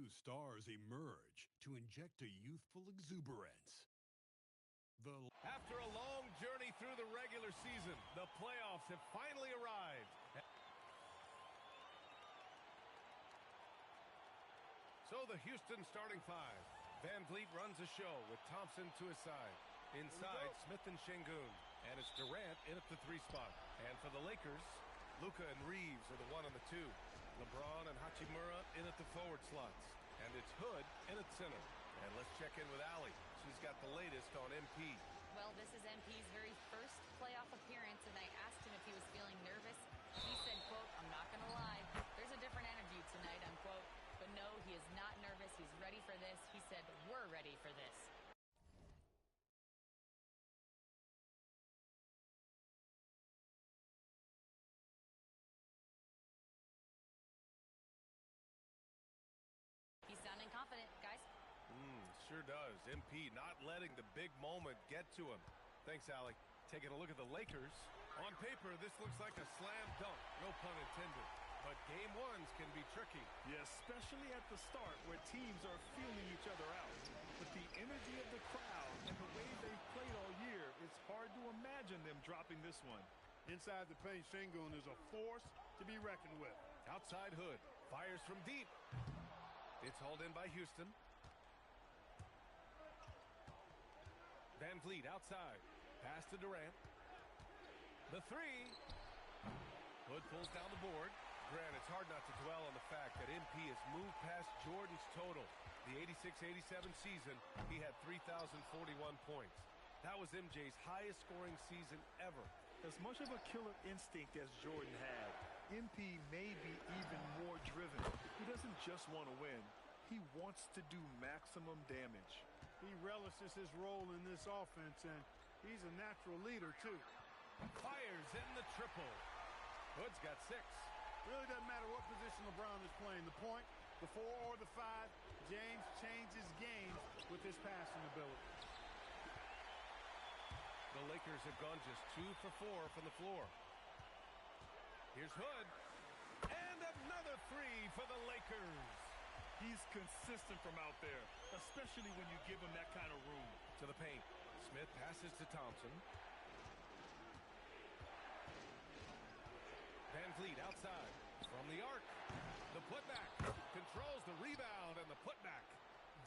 two stars emerge to inject a youthful exuberance. After a long journey through the regular season, the playoffs have finally arrived. So the Houston starting five. Van Vliet runs the show with Thompson to his side. Inside, Smith and Şengün. And it's Durant in at the 3 spot. And for the Lakers, Luka and Reeves are the 1 and the 2. LeBron and Hachimura in at the forward slots. And it's Hood in at center. And let's check in with Allie. She's got the latest on MP. Well, this is MP's very first playoff appearance, and I asked him if he was feeling nervous. He said, quote, "I'm not going to lie. There's a different energy tonight," unquote. But no, he is not nervous. He's ready for this. He said, "We're ready for this." He's sounding confident, guys. Sure does. MP not letting the big moment get to him. Thanks, Allie. Taking a look at the Lakers. On paper, this looks like a slam dunk. No pun intended. But game ones can be tricky. Yeah, especially at the start where teams are feeling each other out. But the energy of the crowd and the way they've played all year, it's hard to imagine them dropping this one. Inside the paint, Şengün is a force to be reckoned with. Outside Hood. Fires from deep. It's hauled in by Houston. Van Vliet outside. Pass to Durant. The 3. Hood pulls down the board. Grant, it's hard not to dwell on the fact that MP has moved past Jordan's total. The 86-87 season, he had 3,041 points. That was MJ's highest scoring season ever. As much of a killer instinct as Jordan had, MP may be even more driven. He doesn't just want to win. He wants to do maximum damage. He relishes his role in this offense, and he's a natural leader, too. Fires in the triple. Hood's got 6. Really doesn't matter what position LeBron is playing. The point, the 4 or the 5, James changes games with his passing ability. The Lakers have gone just 2 for 4 from the floor. Here's Hood. And another 3 for the Lakers. He's consistent from out there, especially when you give him that kind of room. To the paint. Smith passes to Thompson. Van Vliet outside. From the arc. The putback. Controls the rebound and the putback.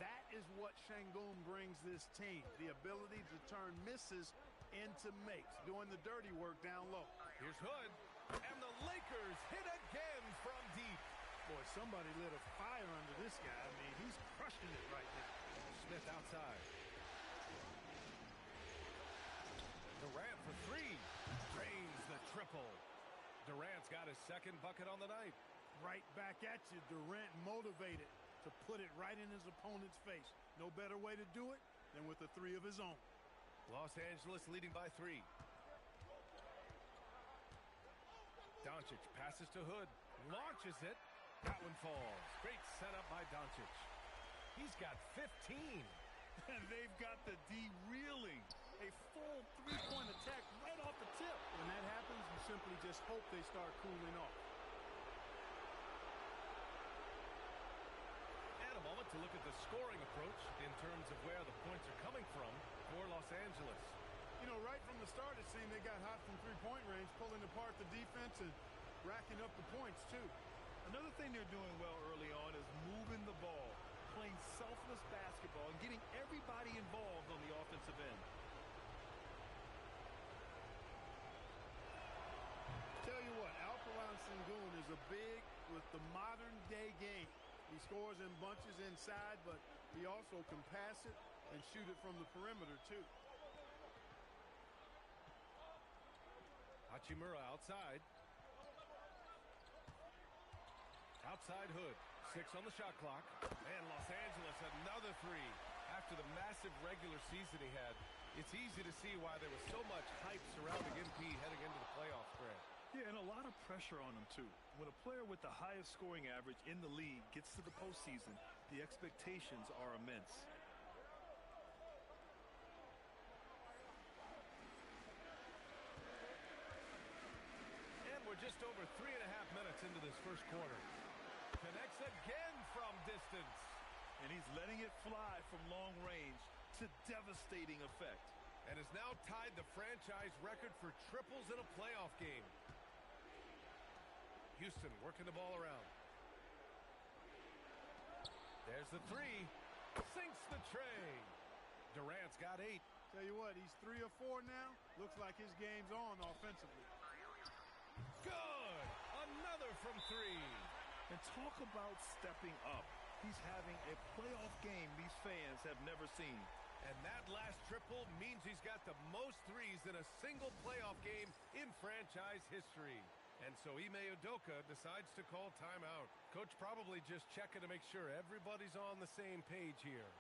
That is what Şengün brings this team. The ability to turn misses into makes. Doing the dirty work down low. Here's Hood. And the Lakers hit again from deep. Boy, somebody lit a fire under this guy. I mean, he's crushing it right now. Smith outside. Durant for 3. Drains the triple. Durant's got his second bucket on the night. Right back at you. Durant motivated to put it right in his opponent's face. No better way to do it than with a 3 of his own. Los Angeles leading by 3. Doncic passes to Hood. Launches it. That one falls. Great setup by Doncic. He's got 15. And they've got the D reeling. A full 3-point attack right off the tip. When that happens, you simply just hope they start cooling off. And a moment to look at the scoring approach in terms of where the points are coming from for Los Angeles. You know, right from the start, it seemed they got hot from 3-point range, pulling apart the defense and racking up the points, too. Another thing they're doing well early on is moving the ball, playing selfless basketball, and getting everybody involved on the offensive end. Tell you what, Alperen Şengün is a big with the modern-day game. He scores in bunches inside, but he also can pass it and shoot it from the perimeter, too. Hachimura outside. Outside Hood. 6 on the shot clock. And Los Angeles another 3. After the massive regular season he had, it's easy to see why there was so much hype surrounding MP heading into the playoff spread. Yeah, and a lot of pressure on him, too. When a player with the highest scoring average in the league gets to the postseason, the expectations are immense. And we're just over 3.5 minutes into this first quarter. Connects again from distance. distance. And he's letting it fly from long range to devastating effect. And has now tied the franchise record for triples in a playoff game. Houston working the ball around. There's the three. Sinks the tray. Durant's got 8. Tell you what, he's 3 or 4 now. Looks like his game's on offensively. Good. Another from 3. And talk about stepping up. He's having a playoff game these fans have never seen. And that last triple means he's got the most threes in a single playoff game in franchise history. And so Ime Udoka decides to call timeout. Coach probably just checking to make sure everybody's on the same page here.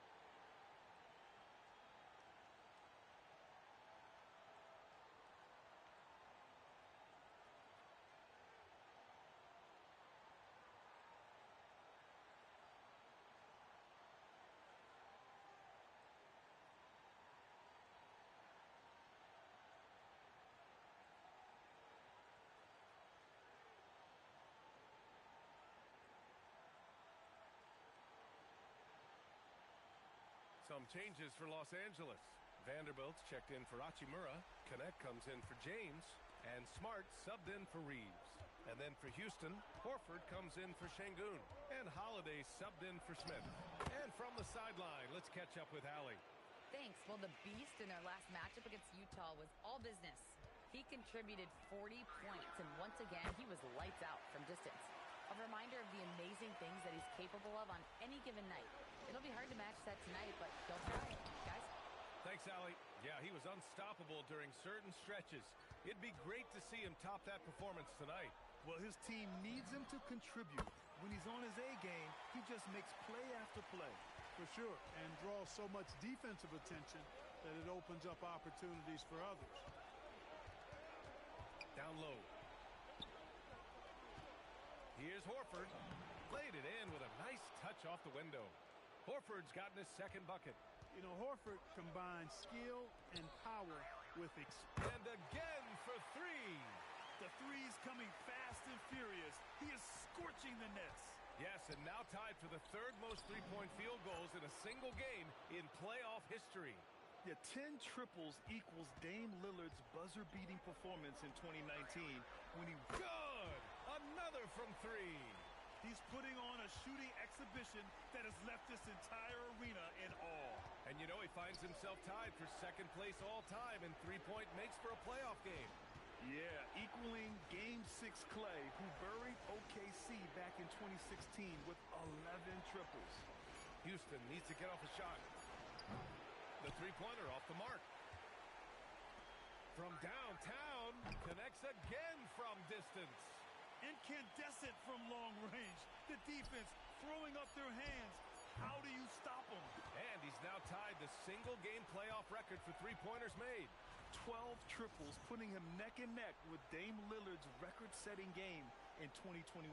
Some changes for Los Angeles. Vanderbilt's checked in for Hachimura. Connect comes in for James. And Smart subbed in for Reeves. And then for Houston, Horford comes in for Şengün. And Holiday subbed in for Smith. And from the sideline, let's catch up with Allie. Thanks. Well, the Beast in their last matchup against Utah was all business. He contributed 40 points, and once again, he was lights out from distance. A reminder of the amazing things that he's capable of on any given night. It'll be hard to match that tonight, but don't try, guys. Thanks, Allie. Yeah, he was unstoppable during certain stretches. It'd be great to see him top that performance tonight. Well, his team needs him to contribute. When he's on his A game, he just makes play after play. For sure, and draws so much defensive attention that it opens up opportunities for others. Down low. Here's Horford. Laid it in with a nice touch off the window. Horford's gotten his second bucket. You know, Horford combines skill and power with experience. And again for 3. The three's coming fast and furious. He is scorching the nets. Yes, and now tied for the third most three-point field goals in a single game in playoff history. Yeah, 10 triples equals Dame Lillard's buzzer-beating performance in 2019 when he... Good! Another from 3. He's putting on a shooting exhibition that has left this entire arena in awe. And you know he finds himself tied for second place all time in three-point makes for a playoff game. Yeah, equaling Game 6 Clay, who buried OKC back in 2016 with 11 triples. Houston needs to get off a shot. The three-pointer off the mark. From downtown, connects again from distance. Incandescent from long range. The defense throwing up their hands. How do you stop him? And he's now tied the single-game playoff record for three-pointers made. 12 triples, putting him neck and neck with Dame Lillard's record-setting game in 2021.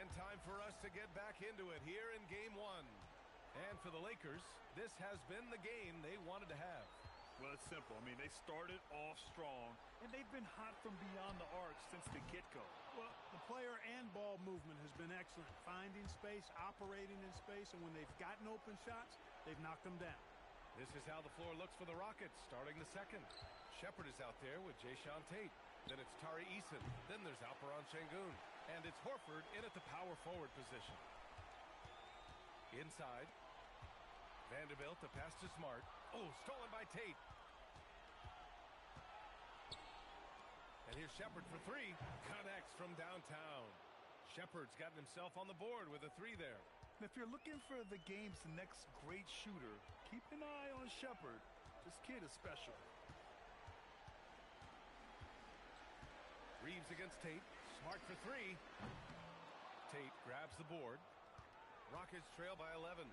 And time for us to get back into it here in Game 1. And for the Lakers, this has been the game they wanted to have. Well, it's simple. I mean, they started off strong, and they've been hot from beyond the arc since the get-go. Well, the player and ball movement has been excellent. Finding space, operating in space, and when they've gotten open shots, they've knocked them down. This is how the floor looks for the Rockets, starting the second. Shepard is out there with Jayshawn Tate. Then it's Tari Eason. Then there's Alperen Şengün. And it's Horford in at the power forward position. Inside. Vanderbilt, the pass to Smart. Oh, stolen by Tate. And here's Shepard for 3. Connects from downtown. Shepard's gotten himself on the board with a 3 there. And if you're looking for the game's next great shooter, keep an eye on Shepard. This kid is special. Reeves against Tate. Smart for 3. Tate grabs the board. Rockets trail by 11.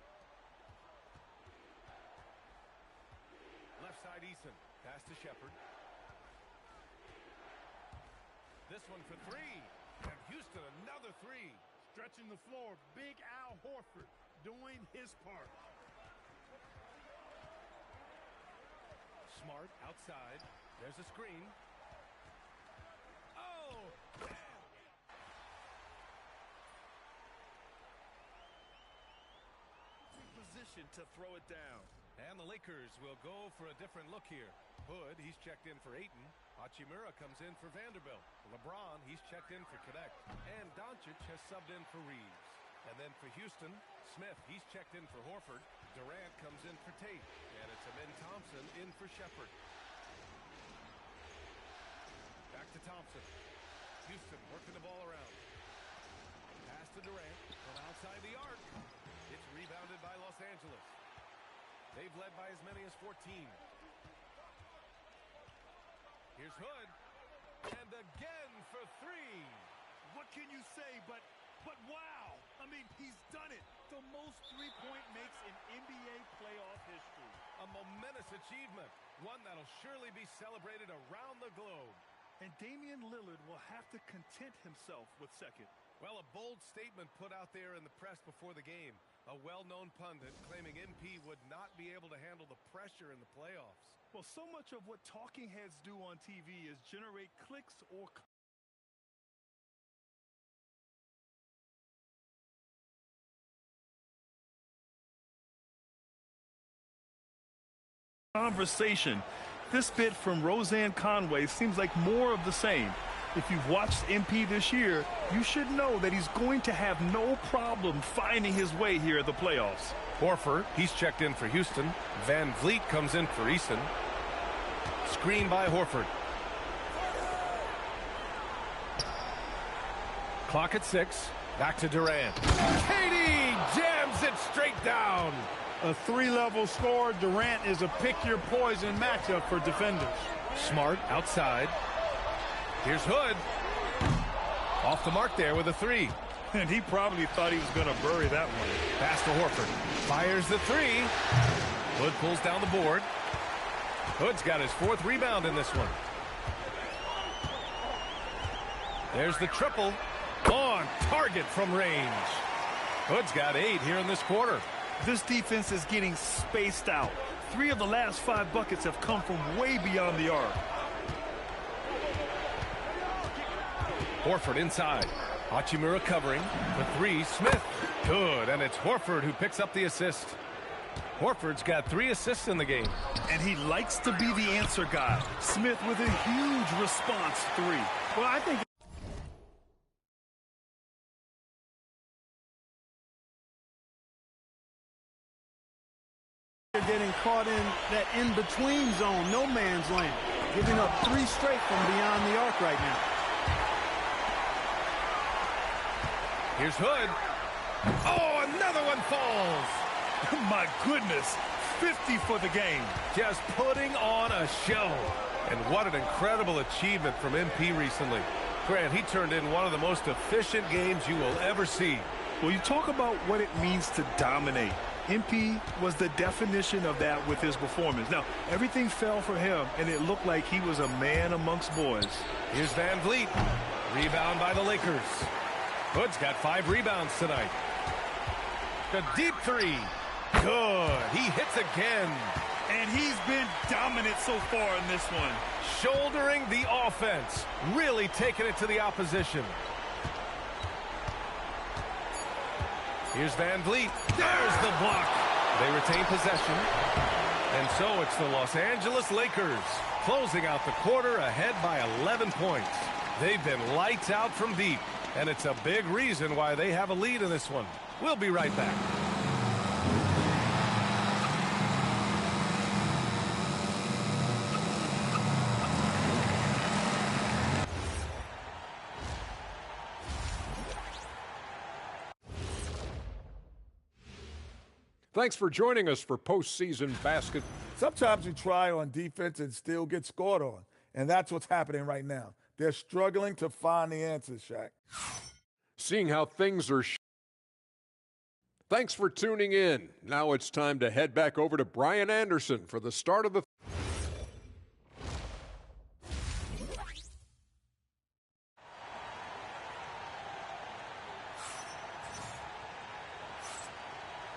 Left side Eason. Pass to Shepard. This one for 3. And Houston another 3. Stretching the floor, Big Al Horford doing his part. Smart outside. There's a screen. Oh! Position to throw it down. And the Lakers will go for a different look here. Hood, he's checked in for Ayton. Hachimura comes in for Vanderbilt. LeBron, he's checked in for Connect. And Doncic has subbed in for Reeves. And then for Houston, Smith, he's checked in for Horford. Durant comes in for Tate. And it's Amin Thompson in for Shepherd. Back to Thompson. Houston working the ball around. Pass to Durant from outside the arc. It's rebounded by Los Angeles. They've led by as many as 14. Here's Hood. And again for three. What can you say but wow. I mean, he's done it. The most three-point makes in NBA playoff history. A momentous achievement. One that'll surely be celebrated around the globe. And Damian Lillard will have to content himself with second. Well, a bold statement put out there in the press before the game. A well-known pundit claiming MP would not be able to handle the pressure in the playoffs. Well, so much of what talking heads do on TV is generate clicks or conversation. This bit from Roseanne Conway seems like more of the same. If you've watched MP this year, you should know that he's going to have no problem finding his way here at the playoffs. Horford, he's checked in for Houston. Van Vliet comes in for Easton. Screen by Horford. Clock at 6. Back to Durant. KD jams it straight down. A three-level score. Durant is a pick-your-poison matchup for defenders. Smart outside. Here's Hood. Off the mark there with a three. And he probably thought he was going to bury that one. Pass to Horford. Fires the three. Hood pulls down the board. Hood's got his 4th rebound in this one. There's the triple. On target from range. Hood's got 8 here in this quarter. This defense is getting spaced out. 3 of the last 5 buckets have come from way beyond the arc. Horford inside. Hachimura covering. The 3, Smith. Good, and it's Horford who picks up the assist. Horford's got 3 assists in the game. And he likes to be the answer guy. Smith with a huge response 3. Well, I think They're getting caught in that in-between zone, no man's land, giving up 3 straight from beyond the arc right now. Here's Hood. Oh, another one falls. my goodness, 50 for the game. Just putting on a show. And what an incredible achievement from MP recently. Grant, he turned in one of the most efficient games you will ever see. Well, you talk about what it means to dominate. MP was the definition of that with his performance. Now, everything fell for him, and it looked like he was a man amongst boys. Here's Van Vliet. Rebound by the Lakers. Hood's got 5 rebounds tonight. The deep 3. Good. He hits again. And he's been dominant so far in this one. Shouldering the offense. Really taking it to the opposition. Here's Van Vliet. There's the block. They retain possession. And so it's the Los Angeles Lakers closing out the quarter ahead by 11 points. They've been lights out from deep, and it's a big reason why they have a lead in this one. We'll be right back. Thanks for joining us for postseason basketball. Sometimes you try on defense and still get scored on, and that's what's happening right now. They're struggling to find the answers, Shaq. Seeing how things are. Thanks for tuning in. Now it's time to head back over to Brian Anderson for the start of the.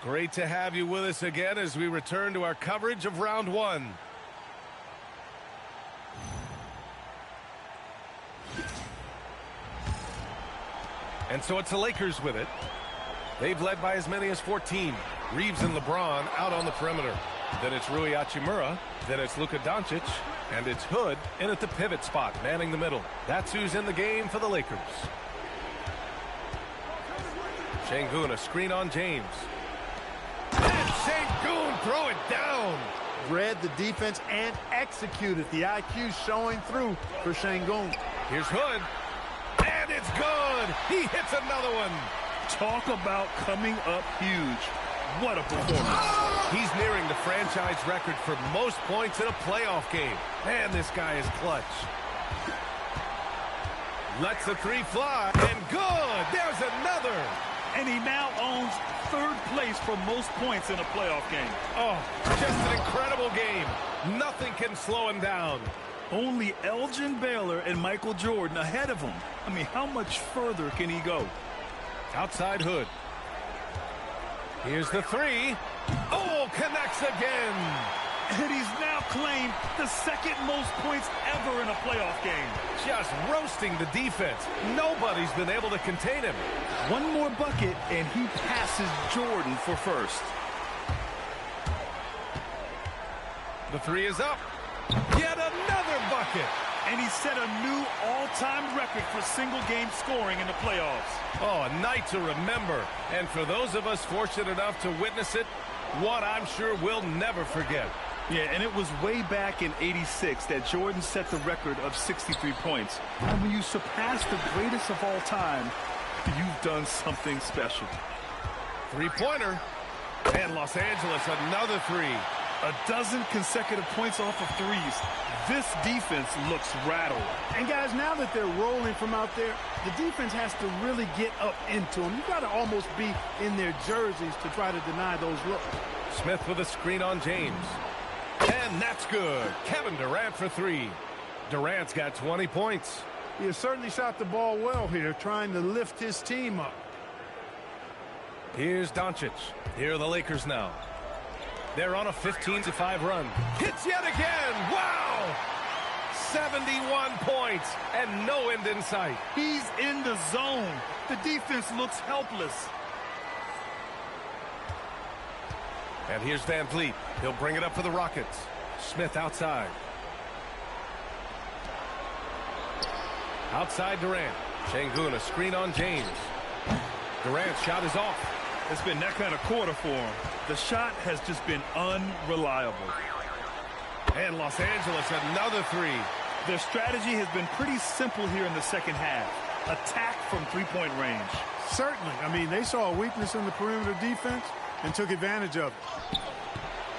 Great to have you with us again as we return to our coverage of round one. And so it's the Lakers with it. They've led by as many as 14. Reeves and LeBron out on the perimeter. Then it's Rui Hachimura. Then it's Luka Doncic. And it's Hood in at the pivot spot, manning the middle. That's who's in the game for the Lakers. Şengün, a screen on James. And Şengün throw it down. Read the defense and executed. The IQ showing through for Şengün. Here's Hood. And it's good. He hits another one. Talk about coming up huge. What a performance. He's nearing the franchise record for most points in a playoff game. Man, this guy is clutch. Lets the three fly. And good. There's another. And he now owns third place for most points in a playoff game. Oh, just an incredible game. Nothing can slow him down. Only Elgin Baylor and Michael Jordan ahead of him. I mean, how much further can he go? Outside Hood. Here's the three. Oh, connects again. And he's now claimed the second most points ever in a playoff game. Just roasting the defense. Nobody's been able to contain him. One more bucket, and he passes Jordan for first. The three is up. Yet another bucket. And he set a new all-time record for single-game scoring in the playoffs. Oh, a night to remember. And for those of us fortunate enough to witness it, what I'm sure we'll never forget. Yeah, and it was way back in '86 that Jordan set the record of 63 points. And when you surpass the greatest of all time, you've done something special. Three-pointer. And Los Angeles, another three. A dozen consecutive points off of threes. This defense looks rattled. And guys, now that they're rolling from out there, the defense has to really get up into them. You've got to almost be in their jerseys to try to deny those looks. Smith with a screen on James. And that's good. Kevin Durant for three. Durant's got 20 points. He has certainly shot the ball well here, trying to lift his team up. Here's Doncic. Here are the Lakers now. They're on a 15-5 run. Hits yet again. Wow! 71 points and no end in sight. He's in the zone. The defense looks helpless. And here's Van Vliet. He'll bring it up for the Rockets. Smith outside. Outside Durant. Şengün, a screen on James. Durant's shot is off. It's been that kind of quarter for him. The shot has just been unreliable. And Los Angeles, another three. Their strategy has been pretty simple here in the second half. Attack from three-point range. Certainly. I mean, they saw a weakness in the perimeter defense and took advantage of it.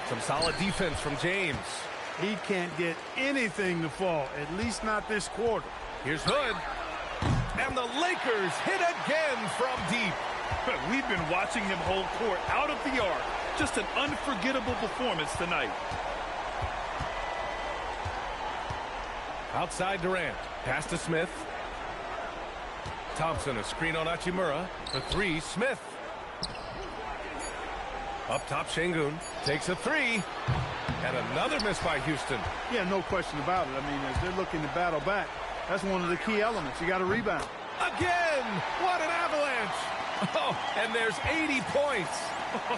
Some solid defense from James. He can't get anything to fall, at least not this quarter. Here's Hood. And the Lakers hit again from deep. We've been watching him hold court out of the arc. Just an unforgettable performance tonight. Outside Durant. Pass to Smith. Thompson, a screen on Hachimura. The three, Smith. Up top, Şengün takes a three. And another miss by Houston. Yeah, no question about it. I mean, as they're looking to battle back, that's one of the key elements. You got to rebound. Again! What an avalanche! Oh, and there's 80 points.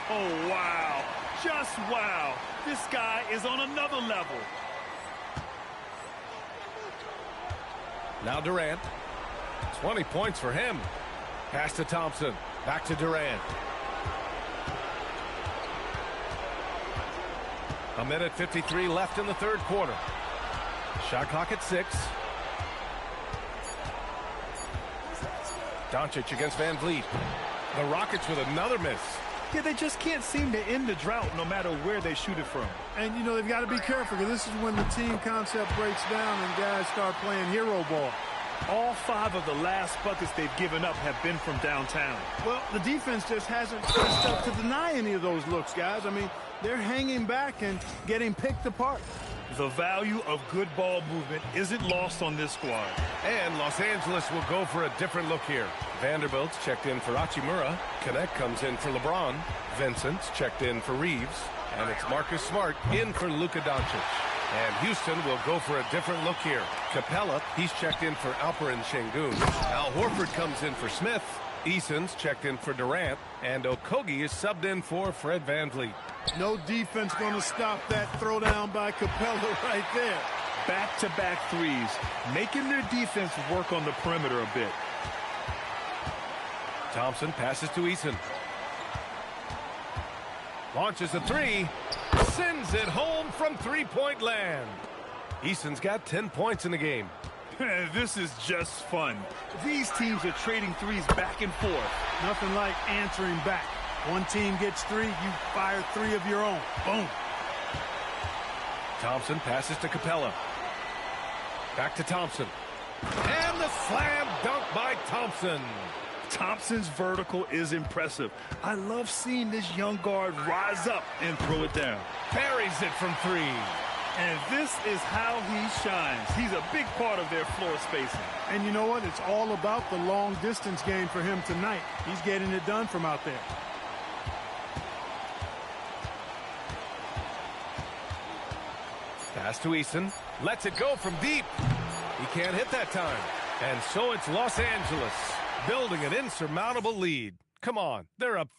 Oh, wow. Just wow. This guy is on another level. Now Durant. 20 points for him. Pass to Thompson. Back to Durant. A minute 53 left in the third quarter. Shot clock at 6. Doncic against Van Vliet. The Rockets with another miss. Yeah, they just can't seem to end the drought no matter where they shoot it from. And, you know, they've got to be careful because this is when the team concept breaks down and guys start playing hero ball. All 5 of the last buckets they've given up have been from downtown. Well, the defense just hasn't switched up to deny any of those looks, guys. I mean, they're hanging back and getting picked apart. The value of good ball movement isn't lost on this squad. And Los Angeles will go for a different look here. Vanderbilt's checked in for Hachimura. Connect comes in for LeBron. Vincent's checked in for Reeves. And it's Marcus Smart in for Luka Doncic. And Houston will go for a different look here. Capella, he's checked in for Alperen Şengün. Al Horford comes in for Smith. Eason's checked in for Durant. And Okogie is subbed in for Fred VanVleet. No defense going to stop that throwdown by Capella right there. Back-to-back threes, making their defense work on the perimeter a bit. Thompson passes to Eason. Launches a three. Sends it home from three-point land. Eason's got 10 points in the game. This is just fun. These teams are trading threes back and forth. Nothing like answering back. One team gets three, you fire three of your own. Boom. Thompson passes to Capella. Back to Thompson. And the slam dunk by Thompson. Thompson's vertical is impressive. I love seeing this young guard rise up and throw it down. Buries it from three. And this is how he shines. He's a big part of their floor spacing. And you know what? It's all about the long distance game for him tonight. He's getting it done from out there. Pass to Eason. Lets it go from deep. He can't hit that time. And so it's Los Angeles building an insurmountable lead. Come on, they're up.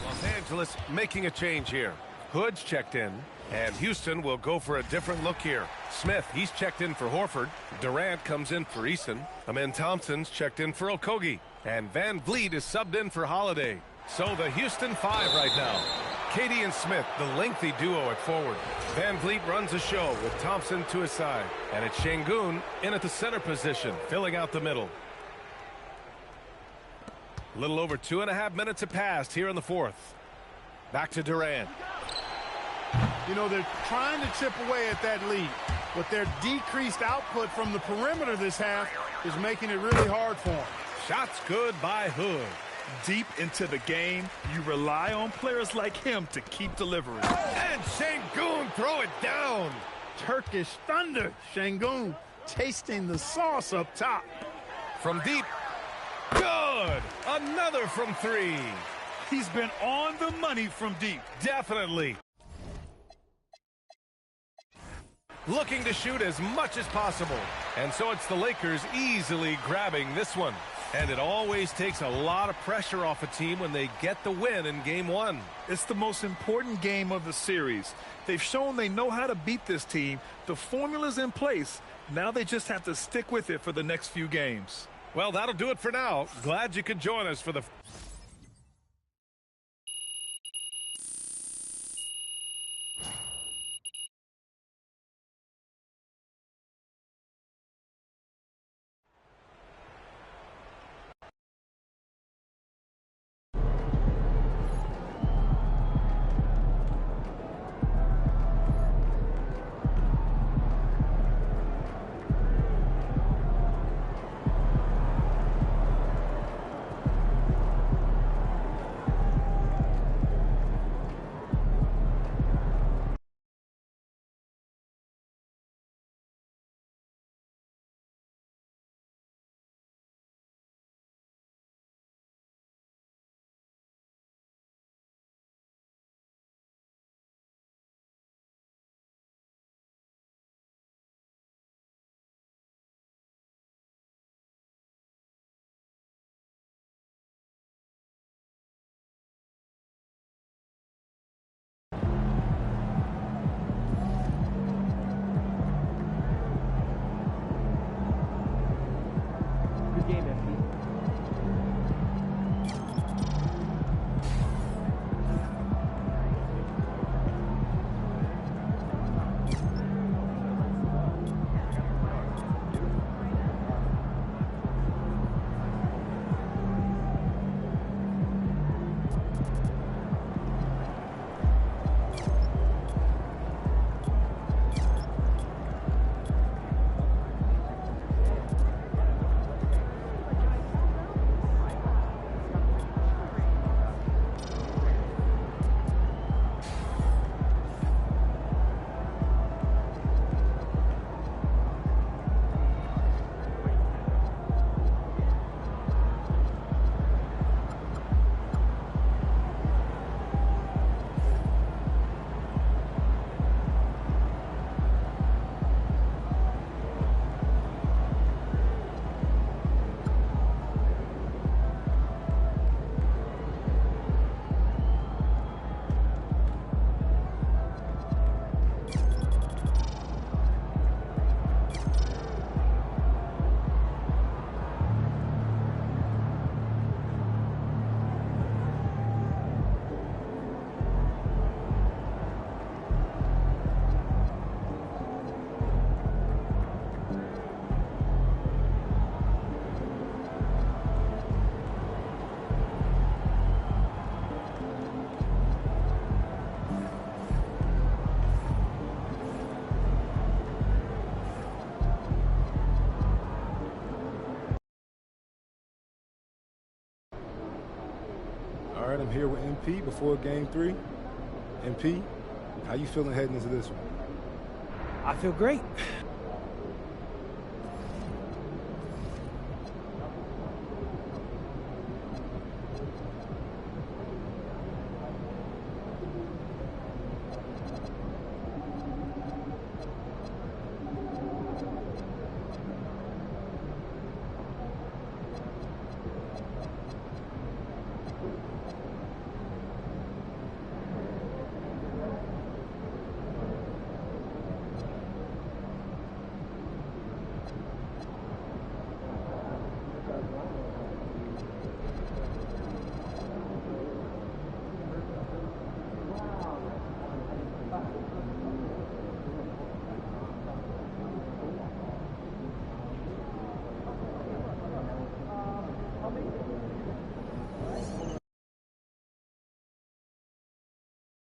Los Angeles making a change here. Hood's checked in, and Houston will go for a different look here. Smith, he's checked in for Horford. Durant comes in for Eason. Amen Thompson's checked in for Okogie. And VanVleet is subbed in for Holiday. So the Houston Five right now. Katie and Smith, the lengthy duo at forward. VanVleet runs the show with Thompson to his side. And it's Şengün in at the center position, filling out the middle. A little over 2.5 minutes have passed here in the fourth. Back to Durant. You know, they're trying to chip away at that lead, but their decreased output from the perimeter this half is making it really hard for them. Shots good by Hood. Deep into the game, you rely on players like him to keep delivering. And Şengün throw it down. Turkish thunder. Şengün tasting the sauce up top. From deep. Good. Another from three. He's been on the money from deep. Definitely. Looking to shoot as much as possible. And so it's the Lakers easily grabbing this one. And it always takes a lot of pressure off a team when they get the win in game one. It's the most important game of the series. They've shown they know how to beat this team. The formula's in place. Now they just have to stick with it for the next few games. Well, that'll do it for now. Glad you could join us for the... I'm here with MP before Game 3. MP, how you feeling heading into this one? I feel great.